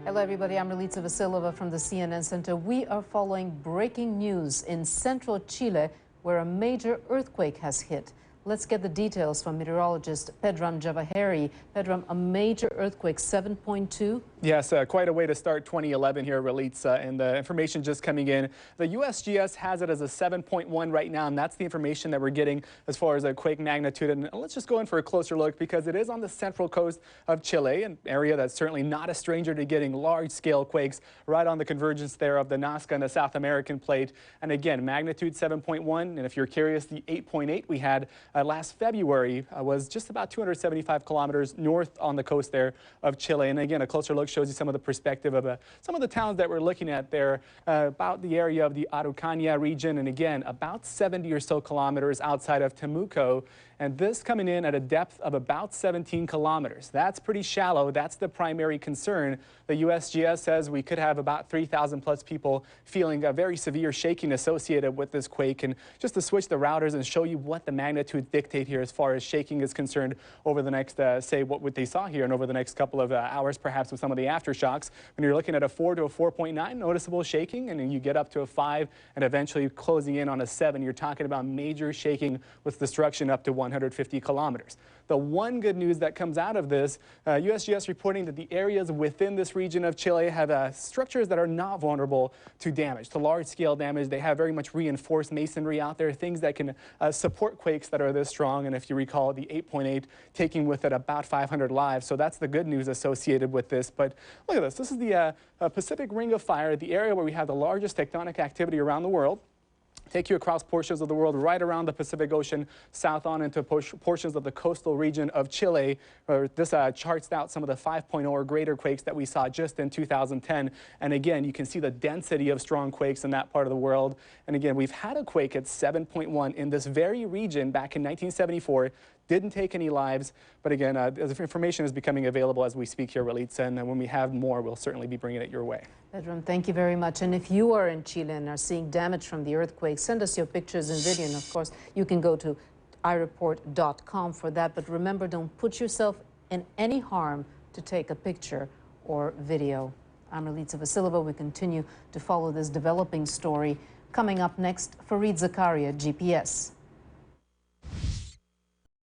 Hello, everybody. I'm Relitza Vasilova from the CNN Center. We are following breaking news in central Chile, where a major earthquake has hit. Let's get the details from meteorologist Pedram Javaheri. Pedram, a major earthquake, 7.2. Yes, quite a way to start 2011 here, Relitza, and the information just coming in. The USGS has it as a 7.1 right now, and that's the information that we're getting as far as a quake magnitude. And let's just go in for a closer look because it is on the central coast of Chile, an area that's certainly not a stranger to getting large-scale quakes right on the convergence there of the Nazca and the South American plate. And again, magnitude 7.1, and if you're curious, the 8.8 we had last February was just about 275 kilometers north on the coast there of Chile. And again, a closer look shows you some of the perspective of some of the towns that we're looking at there, about the area of the Araucania region, and again, about 70 or so kilometers outside of Temuco. And this coming in at a depth of about 17 kilometers. That's pretty shallow. That's the primary concern. The USGS says we could have about 3,000 plus people feeling a very severe shaking associated with this quake. And just to switch the routers and show you what the magnitudes dictate here as far as shaking is concerned over the next, say, what they saw here and over the next couple of hours, perhaps with some of the aftershocks. When you're looking at a 4 to a 4.9, noticeable shaking, and then you get up to a 5 and eventually closing in on a 7, you're talking about major shaking with destruction up to 150 kilometers. The one good news that comes out of this, USGS reporting that the areas within this region of Chile have structures that are not vulnerable to damage, to large-scale damage. They have very much reinforced masonry out there, things that can support quakes that are this strong. And if you recall, the 8.8 taking with it about 500 lives. So that's the good news associated with this. But look at this. This is the Pacific Ring of Fire, the area where we have the largest tectonic activity around the world. Take you across portions of the world right around the Pacific Ocean, south on into portions of the coastal region of Chile, where this charts out some of the 5.0 or greater quakes that we saw just in 2010. And again, you can see the density of strong quakes in that part of the world. And again, we've had a quake at 7.1 in this very region back in 1974. Didn't take any lives, but again, as information is becoming available as we speak here, Relitza, and when we have more, we'll certainly be bringing it your way. Pedram, thank you very much. And if you are in Chile and are seeing damage from the earthquake, send us your pictures and video. And of course, you can go to ireport.com for that. But remember, don't put yourself in any harm to take a picture or video. I'm Relitza Vasilova. We continue to follow this developing story. Coming up next, Fareed Zakaria, GPS.